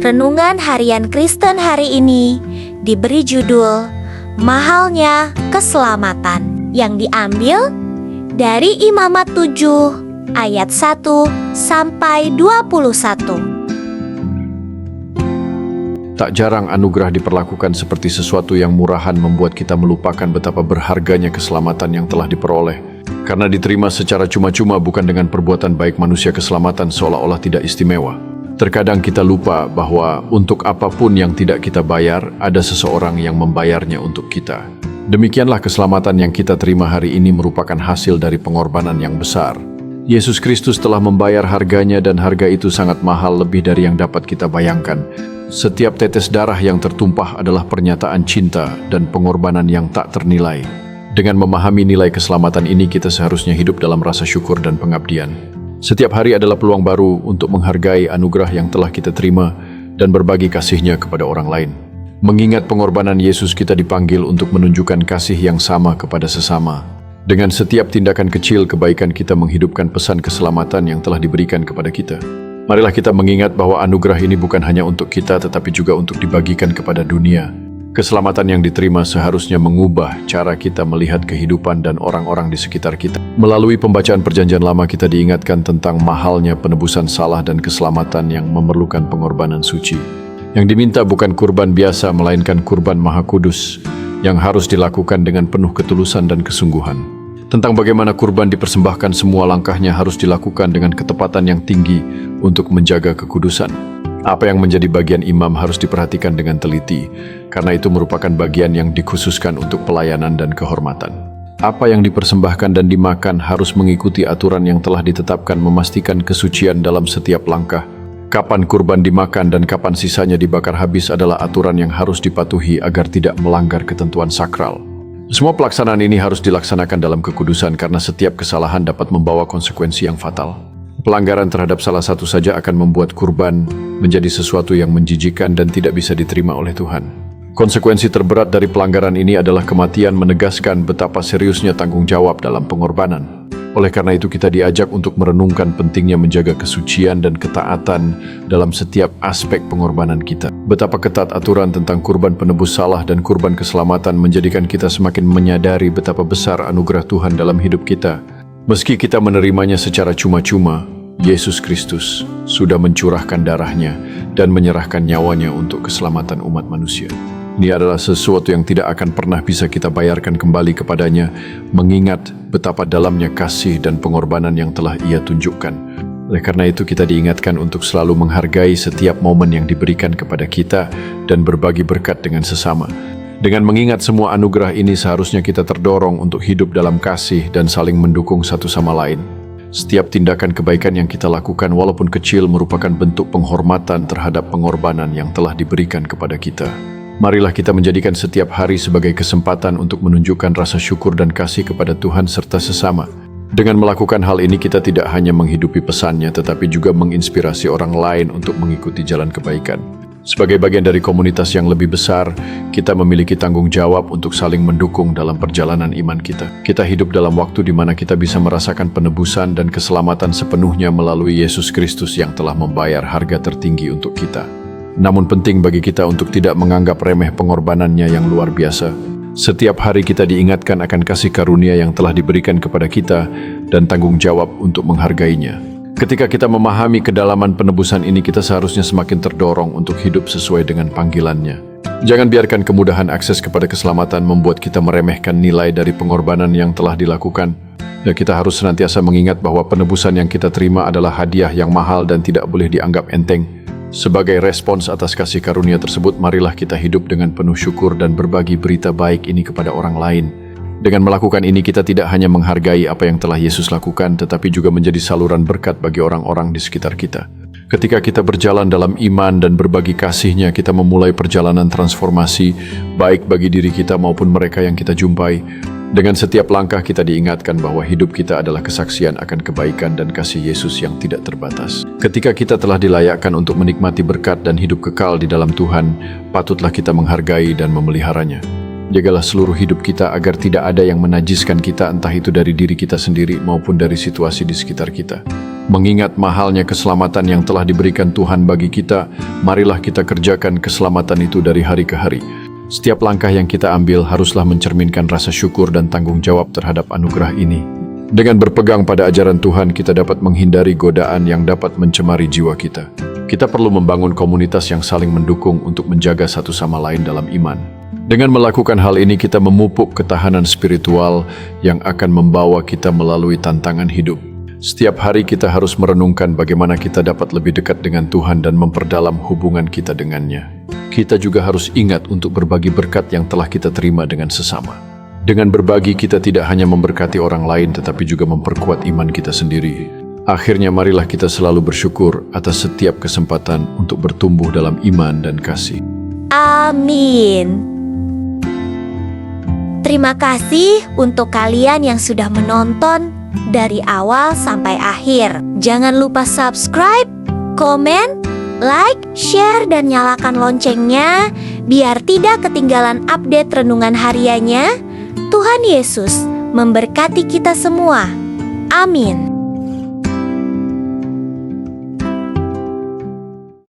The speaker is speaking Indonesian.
Renungan Harian Kristen hari ini diberi judul Mahalnya Keselamatan, yang diambil dari Imamat 7 ayat 1 sampai 21. Tak jarang anugerah diperlakukan seperti sesuatu yang murahan, membuat kita melupakan betapa berharganya keselamatan yang telah diperoleh. Karena diterima secara cuma-cuma, bukan dengan perbuatan baik manusia, keselamatan seolah-olah tidak istimewa. Terkadang kita lupa bahwa untuk apapun yang tidak kita bayar, ada seseorang yang membayarnya untuk kita. Demikianlah keselamatan yang kita terima hari ini merupakan hasil dari pengorbanan yang besar. Yesus Kristus telah membayar harganya, dan harga itu sangat mahal, lebih dari yang dapat kita bayangkan. Setiap tetes darah yang tertumpah adalah pernyataan cinta dan pengorbanan yang tak ternilai. Dengan memahami nilai keselamatan ini, kita seharusnya hidup dalam rasa syukur dan pengabdian. Setiap hari adalah peluang baru untuk menghargai anugerah yang telah kita terima dan berbagi kasih-Nya kepada orang lain. Mengingat pengorbanan Yesus, kita dipanggil untuk menunjukkan kasih yang sama kepada sesama. Dengan setiap tindakan kecil, kebaikan kita menghidupkan pesan keselamatan yang telah diberikan kepada kita. Marilah kita mengingat bahwa anugerah ini bukan hanya untuk kita, tetapi juga untuk dibagikan kepada dunia. Keselamatan yang diterima seharusnya mengubah cara kita melihat kehidupan dan orang-orang di sekitar kita. Melalui pembacaan Perjanjian Lama, kita diingatkan tentang mahalnya penebusan salah dan keselamatan yang memerlukan pengorbanan suci. Yang diminta bukan kurban biasa, melainkan kurban Maha Kudus yang harus dilakukan dengan penuh ketulusan dan kesungguhan. Tentang bagaimana kurban dipersembahkan, semua langkahnya harus dilakukan dengan ketepatan yang tinggi untuk menjaga kekudusan. Apa yang menjadi bagian imam harus diperhatikan dengan teliti, karena itu merupakan bagian yang dikhususkan untuk pelayanan dan kehormatan. Apa yang dipersembahkan dan dimakan harus mengikuti aturan yang telah ditetapkan, memastikan kesucian dalam setiap langkah. Kapan kurban dimakan dan kapan sisanya dibakar habis adalah aturan yang harus dipatuhi agar tidak melanggar ketentuan sakral. Semua pelaksanaan ini harus dilaksanakan dalam kekudusan, karena setiap kesalahan dapat membawa konsekuensi yang fatal. Pelanggaran terhadap salah satu saja akan membuat kurban menjadi sesuatu yang menjijikkan dan tidak bisa diterima oleh Tuhan. Konsekuensi terberat dari pelanggaran ini adalah kematian, menegaskan betapa seriusnya tanggung jawab dalam pengorbanan. Oleh karena itu, kita diajak untuk merenungkan pentingnya menjaga kesucian dan ketaatan dalam setiap aspek pengorbanan kita. Betapa ketat aturan tentang kurban penebus salah dan kurban keselamatan menjadikan kita semakin menyadari betapa besar anugerah Tuhan dalam hidup kita. Meski kita menerimanya secara cuma-cuma, Yesus Kristus sudah mencurahkan darah-Nya dan menyerahkan nyawanya untuk keselamatan umat manusia. Ini adalah sesuatu yang tidak akan pernah bisa kita bayarkan kembali kepadanya, mengingat betapa dalamnya kasih dan pengorbanan yang telah Ia tunjukkan. Oleh karena itu, kita diingatkan untuk selalu menghargai setiap momen yang diberikan kepada kita dan berbagi berkat dengan sesama. Dengan mengingat semua anugerah ini, seharusnya kita terdorong untuk hidup dalam kasih dan saling mendukung satu sama lain. Setiap tindakan kebaikan yang kita lakukan, walaupun kecil, merupakan bentuk penghormatan terhadap pengorbanan yang telah diberikan kepada kita. Marilah kita menjadikan setiap hari sebagai kesempatan untuk menunjukkan rasa syukur dan kasih kepada Tuhan serta sesama. Dengan melakukan hal ini, kita tidak hanya menghidupi pesan-Nya, tetapi juga menginspirasi orang lain untuk mengikuti jalan kebaikan. Sebagai bagian dari komunitas yang lebih besar, kita memiliki tanggung jawab untuk saling mendukung dalam perjalanan iman kita. Kita hidup dalam waktu di mana kita bisa merasakan penebusan dan keselamatan sepenuhnya melalui Yesus Kristus yang telah membayar harga tertinggi untuk kita. Namun penting bagi kita untuk tidak menganggap remeh pengorbanannya yang luar biasa. Setiap hari kita diingatkan akan kasih karunia yang telah diberikan kepada kita dan tanggung jawab untuk menghargainya. Ketika kita memahami kedalaman penebusan ini, kita seharusnya semakin terdorong untuk hidup sesuai dengan panggilan-Nya. Jangan biarkan kemudahan akses kepada keselamatan membuat kita meremehkan nilai dari pengorbanan yang telah dilakukan. Ya, kita harus senantiasa mengingat bahwa penebusan yang kita terima adalah hadiah yang mahal dan tidak boleh dianggap enteng. Sebagai respons atas kasih karunia tersebut, marilah kita hidup dengan penuh syukur dan berbagi berita baik ini kepada orang lain. Dengan melakukan ini, kita tidak hanya menghargai apa yang telah Yesus lakukan, tetapi juga menjadi saluran berkat bagi orang-orang di sekitar kita. Ketika kita berjalan dalam iman dan berbagi kasih-Nya, kita memulai perjalanan transformasi, baik bagi diri kita maupun mereka yang kita jumpai. Dengan setiap langkah, kita diingatkan bahwa hidup kita adalah kesaksian akan kebaikan dan kasih Yesus yang tidak terbatas. Ketika kita telah dilayakkan untuk menikmati berkat dan hidup kekal di dalam Tuhan, patutlah kita menghargai dan memeliharanya. Jagalah seluruh hidup kita agar tidak ada yang menajiskan kita, entah itu dari diri kita sendiri maupun dari situasi di sekitar kita. Mengingat mahalnya keselamatan yang telah diberikan Tuhan bagi kita, marilah kita kerjakan keselamatan itu dari hari ke hari. Setiap langkah yang kita ambil haruslah mencerminkan rasa syukur dan tanggung jawab terhadap anugerah ini. Dengan berpegang pada ajaran Tuhan, kita dapat menghindari godaan yang dapat mencemari jiwa kita. Kita perlu membangun komunitas yang saling mendukung untuk menjaga satu sama lain dalam iman. Dengan melakukan hal ini, kita memupuk ketahanan spiritual yang akan membawa kita melalui tantangan hidup. Setiap hari kita harus merenungkan bagaimana kita dapat lebih dekat dengan Tuhan dan memperdalam hubungan kita dengannya. Kita juga harus ingat untuk berbagi berkat yang telah kita terima dengan sesama. Dengan berbagi, kita tidak hanya memberkati orang lain, tetapi juga memperkuat iman kita sendiri. Akhirnya, marilah kita selalu bersyukur atas setiap kesempatan untuk bertumbuh dalam iman dan kasih. Amin. Terima kasih untuk kalian yang sudah menonton dari awal sampai akhir. Jangan lupa subscribe, komen, like, share, dan nyalakan loncengnya biar tidak ketinggalan update renungan hariannya. Tuhan Yesus memberkati kita semua. Amin.